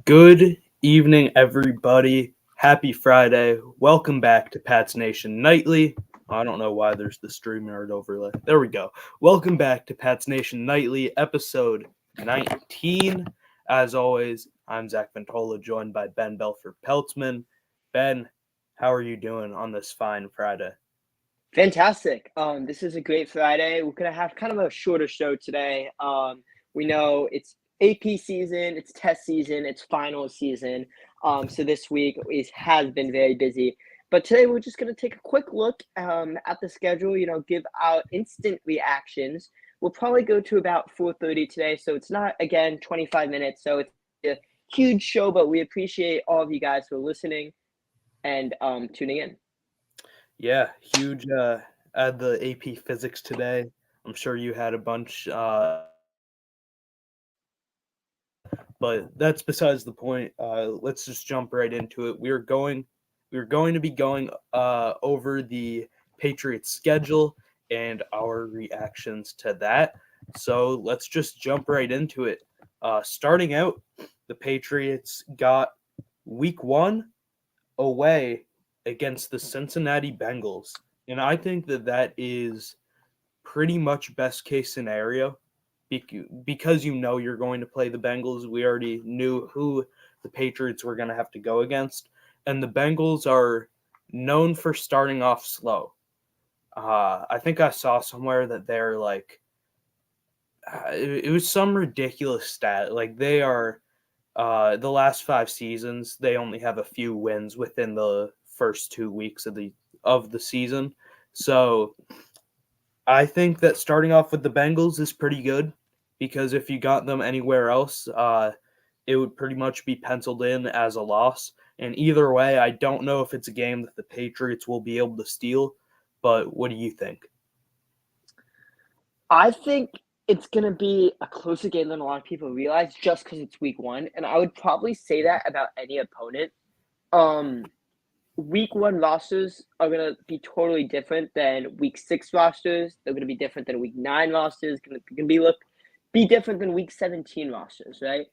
Good evening, everybody. Happy Friday. Welcome back to Pats Nation Nightly. I don't know why there's the StreamYard overlay. There we go. Welcome back to Pats Nation Nightly, episode 19. As always, I'm Zach Ventola, joined by Ben Belford-Peltzman. Ben, how are you doing on this fine Friday? Fantastic. This is a great Friday. We're going to have kind of a shorter show today. We know it's AP season, it's test season, it's final season. So this week has been very busy. But today we're just going to take a quick look at the schedule, give out instant reactions. We'll probably go to about 4:30 today. So it's not, again, 25 minutes. So it's a huge show, but we appreciate all of you guys for listening and tuning in. Yeah, huge at the AP Physics today. I'm sure you had a bunch, but that's besides the point. Let's just jump right into it. We're going to be going over the Patriots schedule and our reactions to that. So let's just jump right into it. Starting out, the Patriots got week 1 away against the Cincinnati Bengals. And I think that is pretty much best case scenario because you're going to play the Bengals. We already knew who the Patriots were going to have to go against. And the Bengals are known for starting off slow. I think I saw somewhere that they're like, it was some ridiculous stat. Like they are, the last 5 seasons, they only have a few wins within the first 2 weeks of the season. So I think that starting off with the Bengals is pretty good because if you got them anywhere else, it would pretty much be penciled in as a loss. And either way, I don't know if it's a game that the Patriots will be able to steal, but what do you think? I think it's going to be a closer game than a lot of people realize just because it's week 1. And I would probably say that about any opponent. Week 1 rosters are going to be totally different than week 6 rosters. They're going to be different than week 9 rosters. Going to be different than week 17 rosters, right?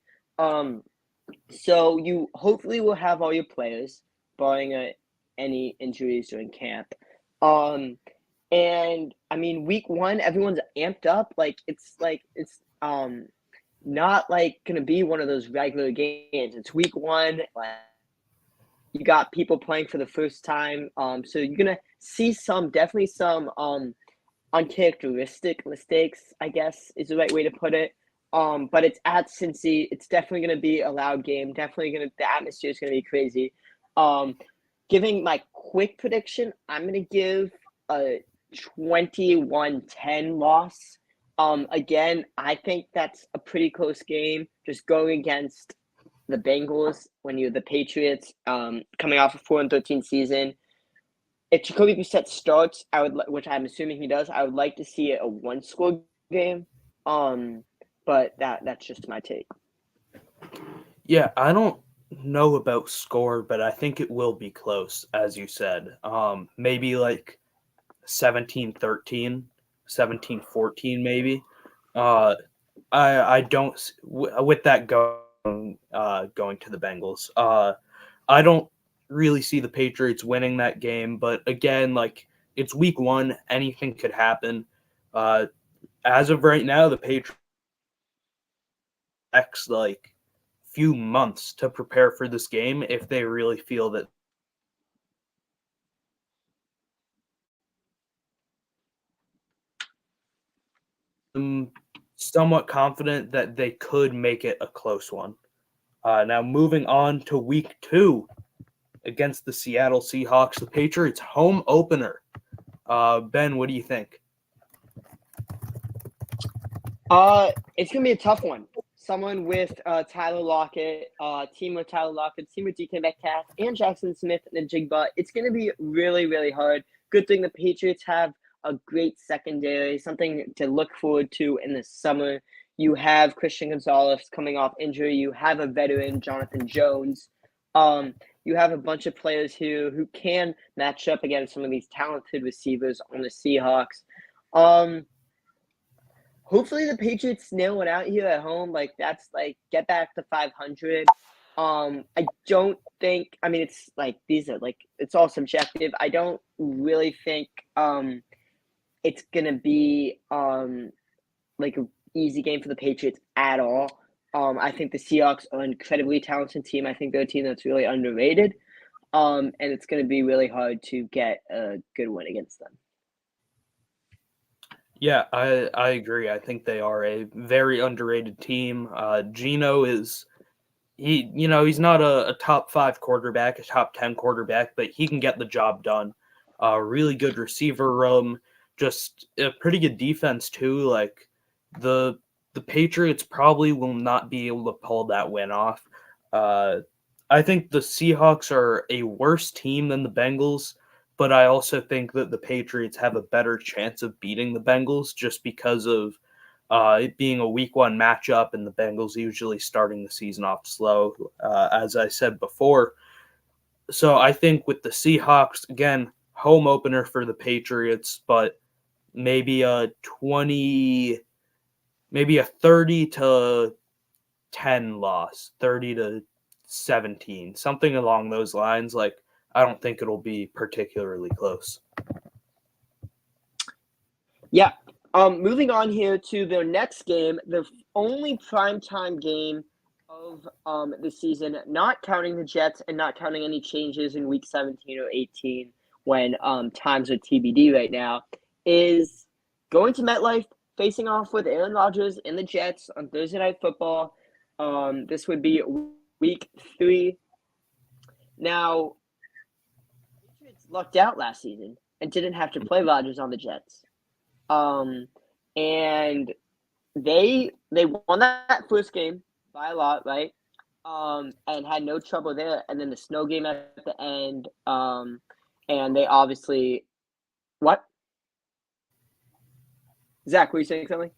So you hopefully will have all your players, barring any injuries during camp. And I mean, week 1, everyone's amped up. It's not like gonna be one of those regular games. It's week 1. Like you got people playing for the first time. So you're gonna see definitely some uncharacteristic mistakes, I guess is the right way to put it. But it's at Cincy. It's definitely gonna be a loud game. The atmosphere is gonna be crazy. Giving my quick prediction, I'm gonna give a 21-10 loss. Again, I think that's a pretty close game. Just going against the Bengals when you're the Patriots, coming off a 4-13 season. If Jacoby Brissett starts, which I'm assuming he does, I would like to see a 1-score game. But that's just my take. Yeah, I don't know about score, but I think it will be close, as you said. Maybe like 17-13, 17-14 maybe. I don't with that going to the Bengals. I don't really see the Patriots winning that game, but again, like it's week 1, anything could happen. As of right now, the Patriots like few months to prepare for this game if they really feel that I'm somewhat confident that they could make it a close one. Now, moving on to week 2 against the Seattle Seahawks, the Patriots home opener. Ben, what do you think? It's gonna be a tough one. Someone with Tyler Lockett, team with Tyler Lockett, team with DK Metcalf, and Jackson Smith and Jigba. It's gonna be really, really hard. Good thing the Patriots have a great secondary, something to look forward to in the summer. You have Christian Gonzalez coming off injury. You have a veteran, Jonathan Jones. You have a bunch of players who can match up against some of these talented receivers on the Seahawks. Hopefully the Patriots nail it out here at home. Like that's like get back to 500. I don't think. I mean, it's like these are like it's all subjective. I don't really think it's gonna be like an easy game for the Patriots at all. I think the Seahawks are an incredibly talented team. I think they're a team that's really underrated. And it's gonna be really hard to get a good win against them. Yeah, I agree. I think they are a very underrated team. Gino is he's not a top 5 quarterback, a top 10 quarterback, but he can get the job done. Really good receiver room, just a pretty good defense too. Like the Patriots probably will not be able to pull that win off. I think the Seahawks are a worse team than the Bengals, but I also think that the Patriots have a better chance of beating the Bengals just because of it being a week 1 matchup and the Bengals usually starting the season off slow, as I said before. So I think with the Seahawks, again, home opener for the Patriots, but maybe a 30 to 10 loss, 30 to 17, something along those lines. Like, I don't think it'll be particularly close. Yeah. Moving on here to their next game, the only primetime game of the season, not counting the Jets and not counting any changes in week 17 or 18 when times are TBD right now, is going to MetLife, facing off with Aaron Rodgers and the Jets on Thursday Night Football. This would be week 3. Now, the Patriots lucked out last season and didn't have to play Rodgers on the Jets. And they won that first game by a lot, right? And had no trouble there. And then the snow game at the end. And they obviously what? Zach, were you saying something?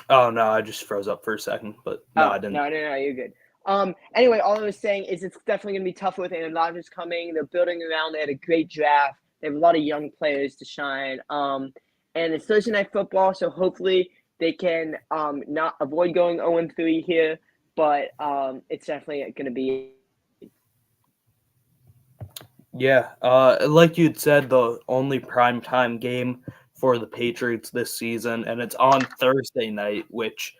Oh no, I just froze up for a second, but no, I didn't. No, you're good. Anyway, all I was saying is it's definitely gonna be tougher with Aaron Rodgers coming. They're building around. They had a great draft. They have a lot of young players to shine. And it's Thursday Night Football, so hopefully they can not avoid going 0-3 here. But it's definitely going to be. Yeah, like you'd said, the only primetime game for the Patriots this season, and it's on Thursday night, which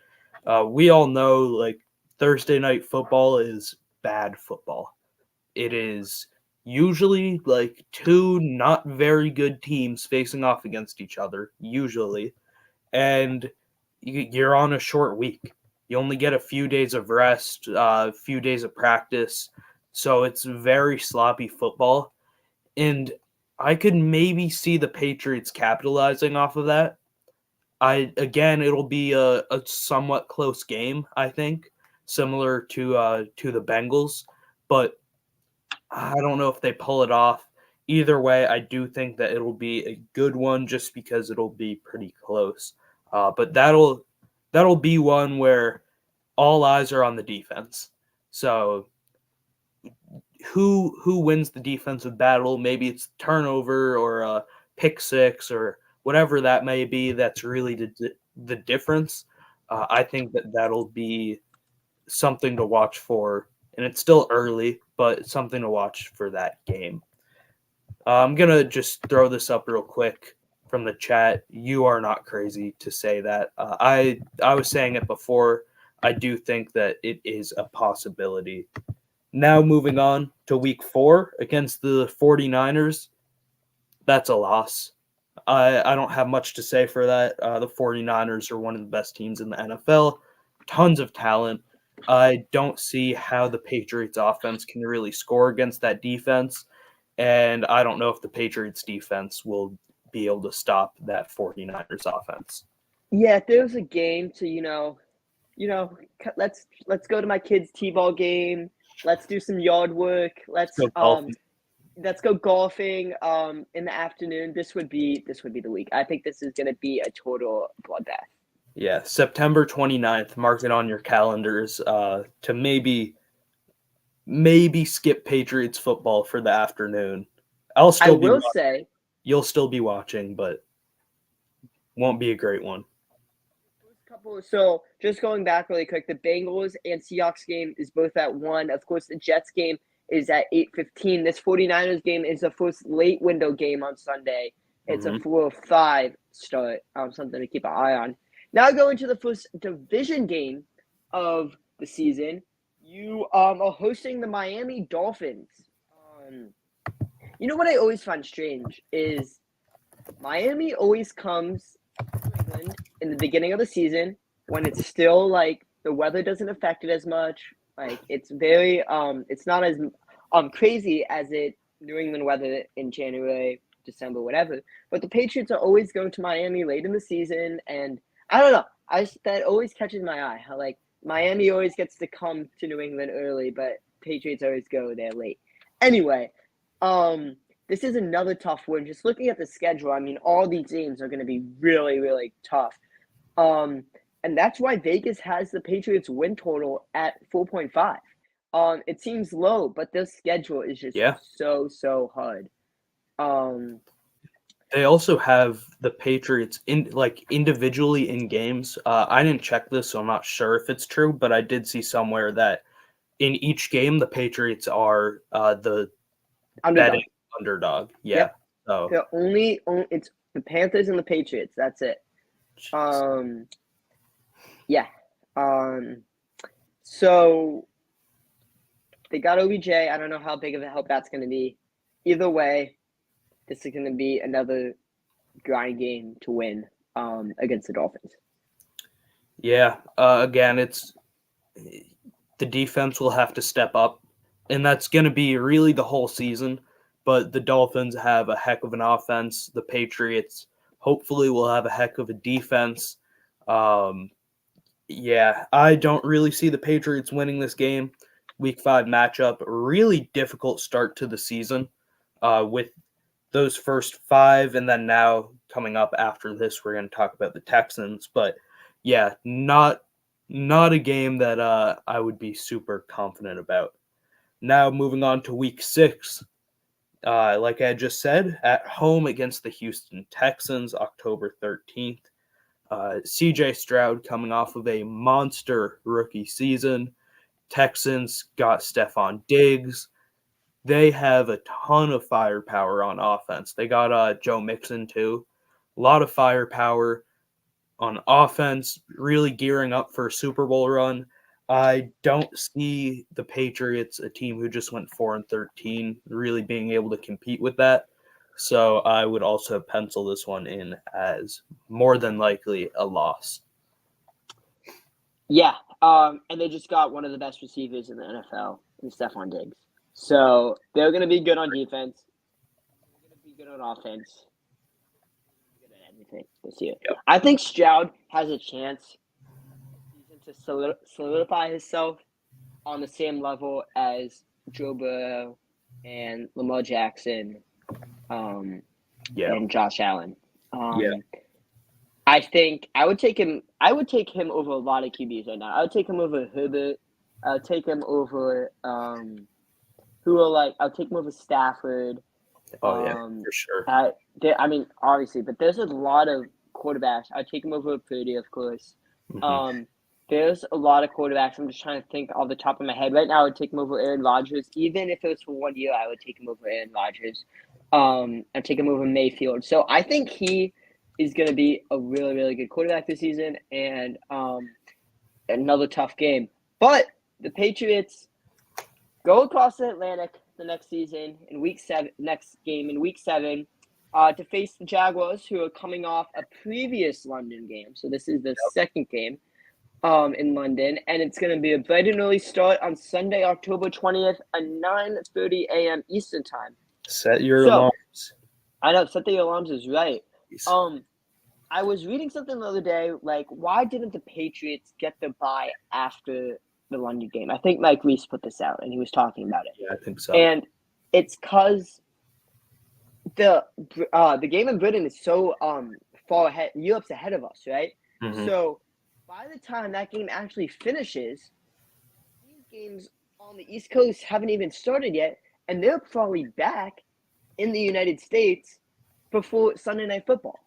we all know, like, Thursday night football is bad football. It is usually, like, 2 not very good teams facing off against each other, usually, and you're on a short week. You only get a few days of rest, a few days of practice, so it's very sloppy football. And I could maybe see the Patriots capitalizing off of that. It'll be a somewhat close game, I think, similar to the Bengals, but I don't know if they pull it off. Either way, I do think that it'll be a good one just because it'll be pretty close. But that'll be one where all eyes are on the defense. So who wins the defensive battle? Maybe it's turnover or a pick six or whatever that may be. That's really the difference. I think that'll be something to watch for, and it's still early, but it's something to watch for that game. I'm gonna just throw this up real quick from the chat. You are not crazy to say that. I was saying it before. I do think that it is a possibility. Now moving on to week 4 against the 49ers, that's a loss. I don't have much to say for that. The 49ers are one of the best teams in the NFL, tons of talent. I don't see how the Patriots offense can really score against that defense, and I don't know if the Patriots defense will be able to stop that 49ers offense. Yeah, if there was a game to, let's go to my kids' t-ball game. Let's do some yard work. So golfing. Let's go golfing in the afternoon. This would be the week. I think this is going to be a total bloodbath. Yeah, September 29th, mark it on your calendars to maybe skip Patriots football for the afternoon. I'll still be watching. Say You'll still be watching, but won't be a great one. So just going back really quick, the Bengals and Seahawks game is both at 1. Of course, the Jets game is at 8:15. This 49ers game is the first late window game on Sunday. It's a 4:05 start. Something to keep an eye on. Now going to the first division game of the season. You are hosting the Miami Dolphins. You know what I always find strange is Miami always comes to England in the beginning of the season when it's still like the weather doesn't affect it as much. Like it's very it's not as crazy as New England weather in January, December, whatever. But the Patriots are always going to Miami late in the season, and I don't know. That always catches my eye. How like Miami always gets to come to New England early, but Patriots always go there late. Anyway, this is another tough one. Just looking at the schedule, I mean, all these games are going to be really, really tough. And that's why Vegas has the Patriots win total at 4.5. It seems low, but their schedule is just so hard. They also have the Patriots individually in games. I didn't check this, so I'm not sure if it's true, but I did see somewhere that in each game the Patriots are the betting underdog. Yeah. Yep. So it's the Panthers and the Patriots. That's it. Yeah. So they got OBJ. I don't know how big of a help that's going to be. Either way, this is going to be another grind game to win against the Dolphins. Yeah. Again, it's the defense will have to step up, and that's going to be really the whole season. But the Dolphins have a heck of an offense. The Patriots hopefully will have a heck of a defense. Yeah, I don't really see the Patriots winning this game. Week 5 matchup, really difficult start to the season with those first 5, and then now coming up after this, we're going to talk about the Texans. But yeah, not a game that I would be super confident about. Now moving on to week 6. Like I just said, at home against the Houston Texans, October 13th. CJ Stroud coming off of a monster rookie season. Texans got Stephon Diggs. They have a ton of firepower on offense. They got Joe Mixon too. A lot of firepower on offense, really gearing up for a Super Bowl run. I don't see the Patriots, a team who just went 4-13, really being able to compete with that. So I would also pencil this one in as more than likely a loss. Yeah, and they just got one of the best receivers in the NFL, in Stephon Diggs. So they're going to be good on defense. They're going to be good on offense. Good at everything this year. Yep. I think Stroud has a chance to solidify himself on the same level as Joe Burrow and Lamar Jackson and Josh Allen. I think I would take him over a lot of QBs right now. I would take him over Herbert. I would take him over I'll take him over Stafford. For sure. Obviously, but there's a lot of quarterbacks. I'd take him over Purdy, of course. Mm-hmm. There's a lot of quarterbacks. I'm just trying to think off the top of my head. Right now, I would take him over Aaron Rodgers. Even if it was for 1 year, I would take him over Aaron Rodgers. I'd take him over Mayfield. So I think he is going to be a really, really good quarterback this season. And another tough game. But the Patriots go across the Atlantic the next season in week 7, next game in week 7, to face the Jaguars, who are coming off a previous London game. So this is the second game in London, and it's going to be a bright and early start on Sunday, October 20th at 9:30 a.m. Eastern time. Set your So, alarms. I know, set the alarms is right. Please. I was reading something the other day, like, why didn't the Patriots get the bye after the London game? I think Mike Reese put this out, and he was talking about it. Yeah, I think so. And it's because the game in Britain is so far ahead. Europe's ahead of us, right? Mhm. So by the time that game actually finishes, these games on the East Coast haven't even started yet, and they're probably back in the United States before Sunday Night Football.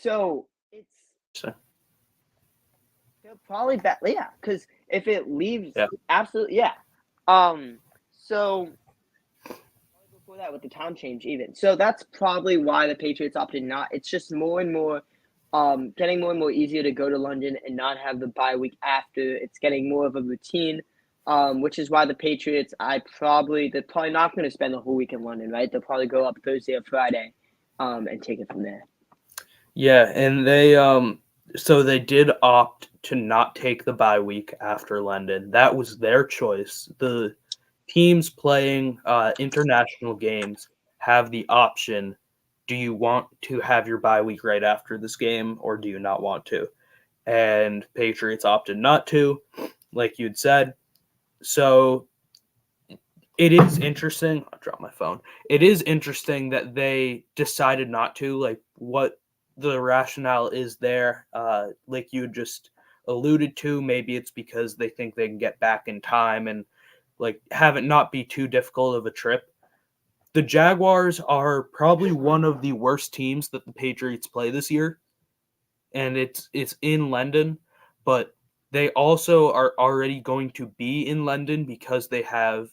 So So, they're probably back, yeah. Because if it leaves, Yeah. absolutely, yeah. So before that with the time change, even so, that's probably why the Patriots opted not. It's just more and more, getting more and more easier to go to London and not have the bye week after. It's getting more of a routine, which is why the Patriots, they're probably not going to spend the whole week in London, right? They'll probably go up Thursday or Friday, and take it from there. Yeah, and they so they did opt to not take the bye week after London. That was their choice. The teams playing international games have the option: do you want to have your bye week right after this game, or do you not want to? And Patriots opted not to, like you'd said. So it is interesting. I dropped my phone. It is interesting that they decided not to. Like what the rationale is there. Like you just alluded to, maybe it's because they think they can get back in time and like have it not be too difficult of a trip. The Jaguars are probably one of the worst teams that the Patriots play this year, and it's in London, but they also are already going to be in London because they have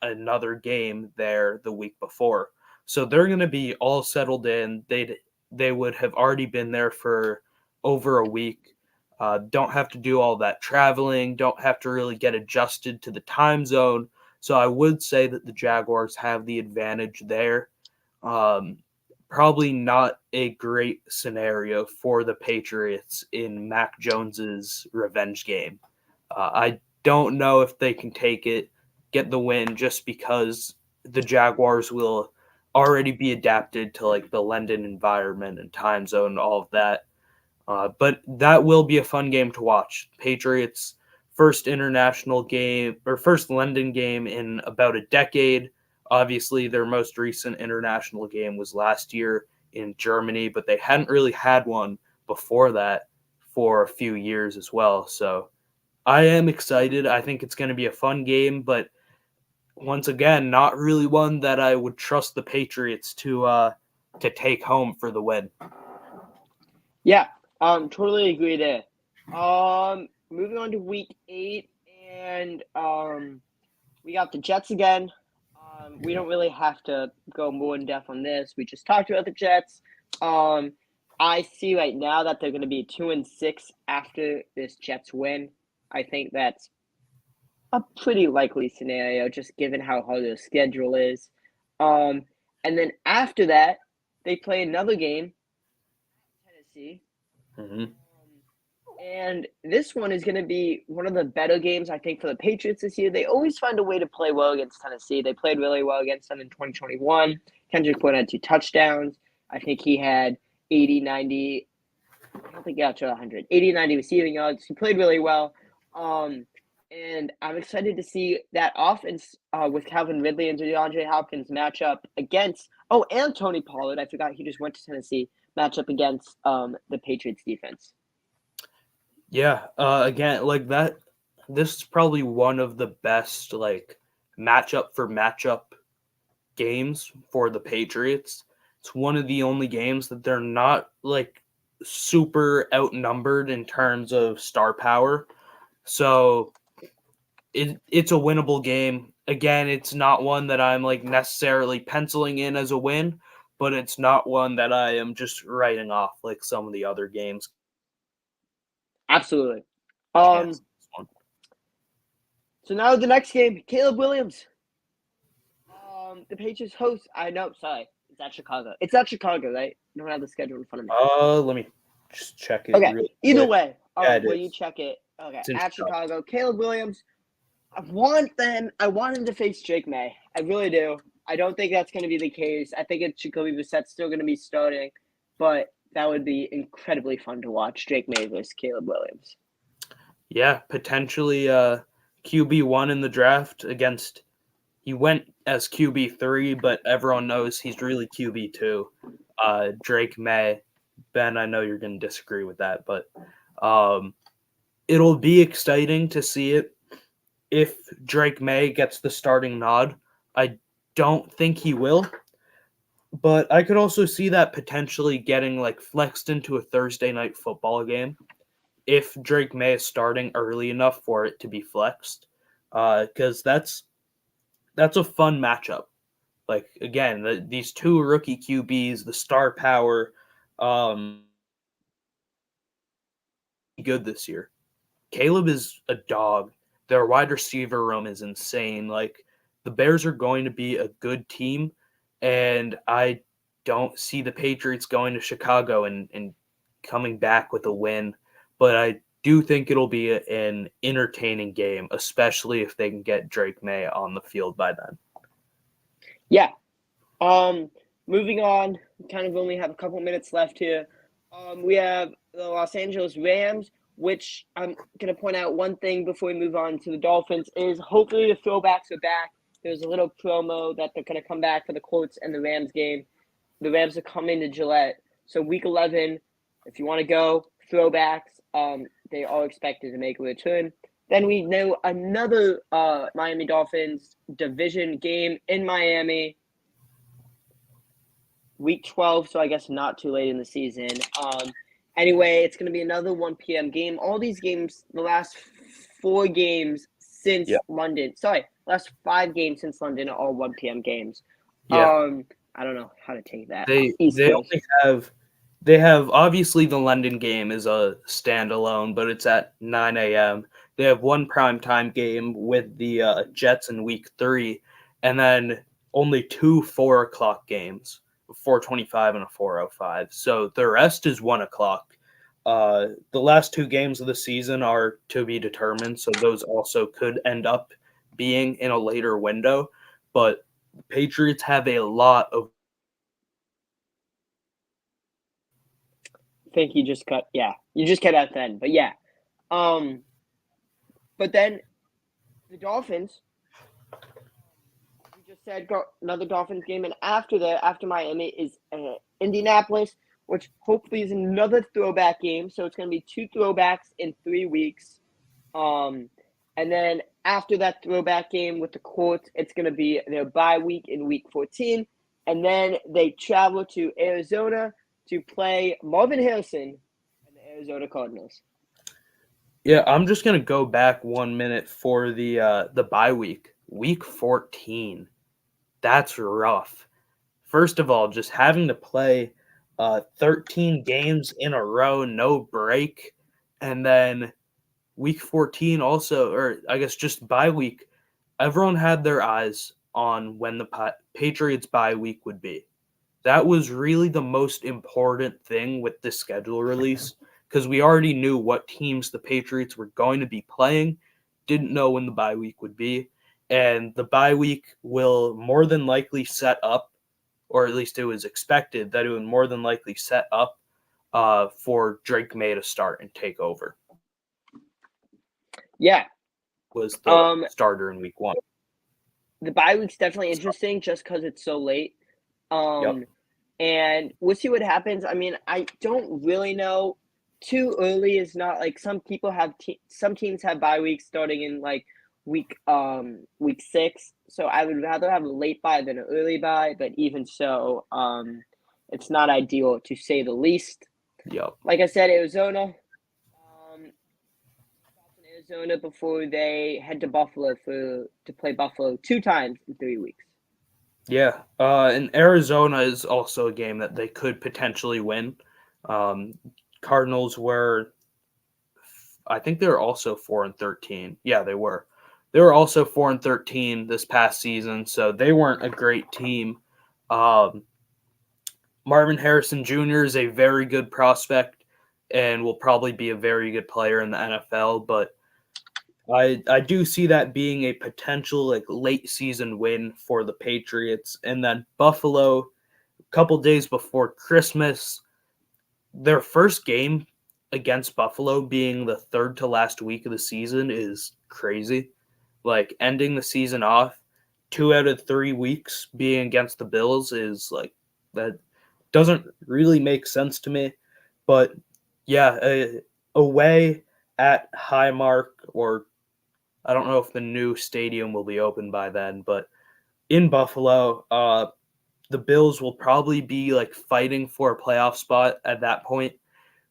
another game there the week before. So they're going to be all settled in. They would have already been there for over a week. Don't have to do all that traveling. Don't have to really get adjusted to the time zone. So I would say that the Jaguars have the advantage there. Um, Probably not a great scenario for the Patriots in Mac Jones's revenge game. I don't know if they can take it, get the win, just because the Jaguars will already be adapted to like the London environment and time zone, all of that. But that will be a fun game to watch. Patriots' first international game or first London game in about a decade. Obviously, their most recent international game was last year in Germany, but they hadn't really had one before that for a few years as well. So I am excited. I think it's going to be a fun game, but once again, not really one that I would trust the Patriots to take home for the win. Yeah, totally agree there. Moving on to week 8, and we got the Jets again. We don't really have to go more in depth on this. We just talked about the Jets. I see right now that they're going to be 2-6 after this Jets win. I think that's a pretty likely scenario, just given how hard their schedule is. And then after that, they play another game, Tennessee. Mm-hmm. And this one is going to be one of the better games, I think, for the Patriots this year. They always find a way to play well against Tennessee. They played really well against them in 2021. Kendrick Bourne had 2 touchdowns. I think he had 80, 90. I don't think he got to 100. 80, 90 receiving yards. He played really well. And I'm excited to see that offense with Calvin Ridley and DeAndre Hopkins matchup against and Tony Pollard. I forgot he just went to Tennessee. Matchup against the Patriots defense. Yeah, again, like that, this is probably one of the best like matchup for matchup games for the Patriots. It's one of the only games that they're not like super outnumbered in terms of star power. So it's a winnable game. Again, it's not one that I'm like necessarily penciling in as a win, but it's not one that I am just writing off like some of the other games. Absolutely. chance. This one. So now the next game, Caleb Williams. The Patriots host. I know. Sorry, it's at Chicago. It's at Chicago, right? I don't have the schedule in front of me. Let me just check it Okay. real Either quick. way, Yeah, it when you is. check it, okay, It's in at Chicago. Chicago, Caleb Williams. I want him to face Drake May. I really do. I don't think that's going to be the case. I think it's Jacoby Brissett's still going to be starting, but that would be incredibly fun to watch. Drake May versus Caleb Williams. Yeah, potentially QB1 in the draft against. He went as QB3, but everyone knows he's really QB2. Drake May. Ben, I know you're going to disagree with that, but it'll be exciting to see it if Drake May gets the starting nod. I don't think he will, but I could also see that potentially getting like flexed into a Thursday night football game if Drake May is starting early enough for it to be flexed, because that's a fun matchup. Like again, these two rookie QBs, the star power, good this year. Caleb is a dog. Their wide receiver room is insane. Like the Bears are going to be a good team, and I don't see the Patriots going to Chicago and coming back with a win. But I do think it'll be an entertaining game, especially if they can get Drake May on the field by then. Yeah. Moving on. Kind of only have a couple minutes left here. We have the Los Angeles Rams, which I'm gonna point out one thing before we move on to the Dolphins is hopefully the throwbacks are back. There's a little promo that they're gonna come back for the Colts and the Rams game. The Rams are coming to Gillette. So week 11, if you want to go, throwbacks, they are expected to make a return. Then we know another Miami Dolphins division game in Miami. Week 12, so I guess not too late in the season. Anyway, it's going to be another 1 p.m. game. All these games, the last 4 games since London. Sorry, last 5 games since London are all 1 p.m. games. Yeah. I don't know how to take that. They East they Coast. only have obviously the London game is a standalone, but it's at 9 a.m. They have one primetime game with the Jets in week 3, and then only 2 4 o'clock games, 4:25 and a 4:05. So the rest is 1 o'clock. The last 2 games of the season are to be determined, so those also could end up being in a later window. But the Patriots have a lot of. I think you just cut. Yeah, you just cut out then. But yeah, but then the Dolphins. We just said got another Dolphins game, and after that, after Miami is Indianapolis, which hopefully is another throwback game. So it's going to be 2 throwbacks in 3 weeks. And then after that throwback game with the Colts, it's going to be their bye week in week 14. And then they travel to Arizona to play Marvin Harrison and the Arizona Cardinals. Yeah, I'm just gonna go back 1 minute for the bye week, week 14. That's rough. First of all, just having to play 13 games in a row, no break, and then week 14 also, or I guess just bye week. Everyone had their eyes on when the Patriots bye week would be. That was really the most important thing with the schedule release because we already knew what teams the Patriots were going to be playing, didn't know when the bye week would be, and the bye week will more than likely set up, or at least it was expected that it would more than likely set up for Drake May to start and take over. Yeah. Was the starter in week 1. The bye week's definitely interesting just because it's so late. And we'll see what happens. I mean, I don't really know. Too early is not like some people have. Some teams have bye weeks starting in like week 6. So I would rather have a late bye than an early bye. But even so, it's not ideal to say the least. Yep. Like I said, Arizona. Arizona before they head to Buffalo to play Buffalo 2 times in 3 weeks. Yeah, and Arizona is also a game that they could potentially win. Cardinals were I think they were also 4-13. Yeah, they were. They were also 4-13 this past season, so they weren't a great team. Um, Marvin Harrison Jr. is a very good prospect and will probably be a very good player in the NFL, but I do see that being a potential like late season win for the Patriots. And then Buffalo, a couple days before Christmas, their first game against Buffalo being the third to last week of the season is crazy. Like ending the season off 2 out of 3 weeks being against the Bills is like that doesn't really make sense to me. But yeah, away at Highmark, or I don't know if the new stadium will be open by then, but in Buffalo, the Bills will probably be like fighting for a playoff spot at that point.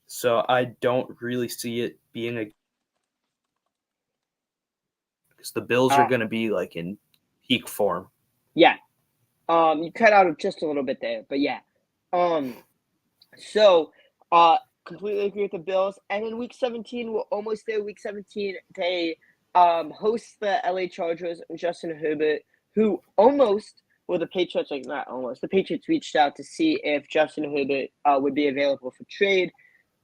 So I don't really see it being a because the Bills are Uh, going to be like in peak form. yeah. You cut out just a little bit there, but yeah. Um, so, completely agree with the Bills. And in Week 17, we're almost there. Week 17, they host the LA Chargers and Justin Herbert, who almost, well, the Patriots, like not almost, the Patriots reached out to see if Justin Herbert would be available for trade.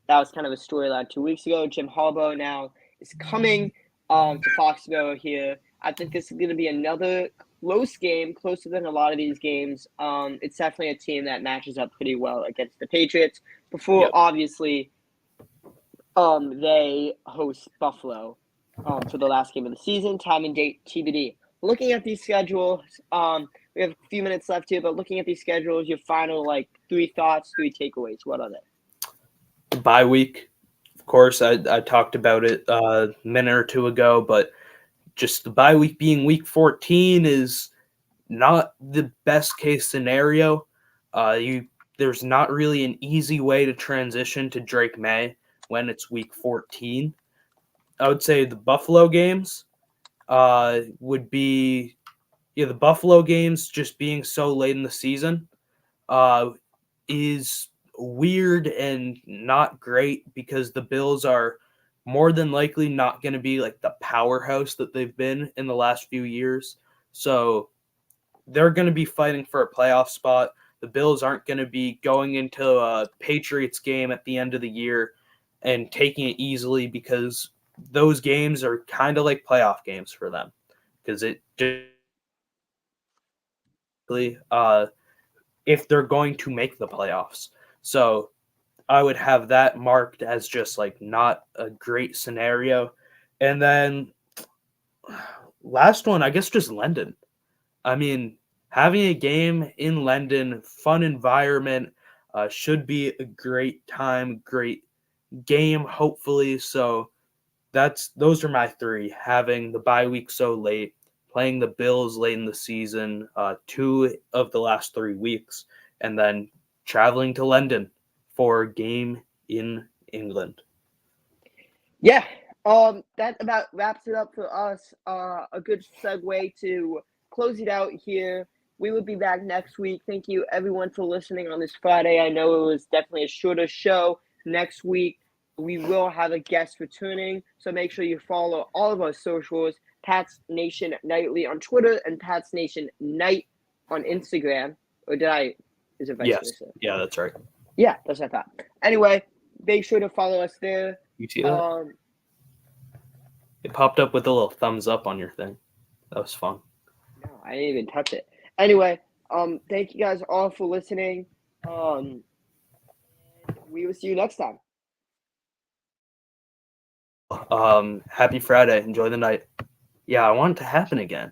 That was kind of a storyline 2 weeks ago. Jim Harbaugh now is coming to Foxborough here. I think this is going to be another close game, closer than a lot of these games. It's definitely a team that matches up pretty well against the Patriots. Before, Yep. obviously, they host Buffalo for the last game of the season. Time and date TBD. Looking at these schedules, we have a few minutes left here, but looking at these schedules, your final like 3 thoughts, 3 takeaways. What are they? Bye week. Of course, I talked about it a minute or two ago, but just the bye week being week 14 is not the best case scenario. There's not really an easy way to transition to Drake May when it's week 14. I would say the Buffalo games would be the Buffalo games just being so late in the season uh, is weird and not great because the Bills are more than likely not going to be like the powerhouse that they've been in the last few years. So they're going to be fighting for a playoff spot. The Bills aren't going to be going into a Patriots game at the end of the year and taking it easily because those games are kind of like playoff games for them because it uh, if they're going to make the playoffs. So I would have that marked as just like not a great scenario. And then last one, I guess just London. I mean, having a game in London, fun environment, should be a great time, great game, hopefully. So those are my three. Having the bye week so late, playing the Bills late in the season, 2 of the last 3 weeks, and then traveling to London for a game in England. Yeah, that about wraps it up for us. A good segue to close it out here. We will be back next week. Thank you, everyone, for listening on this Friday. I know it was definitely a shorter show. Next week, we will have a guest returning, so make sure you follow all of our socials, Pats Nation Nightly on Twitter and Pats Nation Night on Instagram. Or is it vice Yes. versa? Yeah, that's right. Yeah, that's what I thought. Anyway, make sure to follow us there. You see that? It popped up with a little thumbs up on your thing. That was fun. No, I didn't even touch it. Anyway, thank you guys all for listening. We will see you next time. Happy Friday. Enjoy the night. Yeah, I want it to happen again.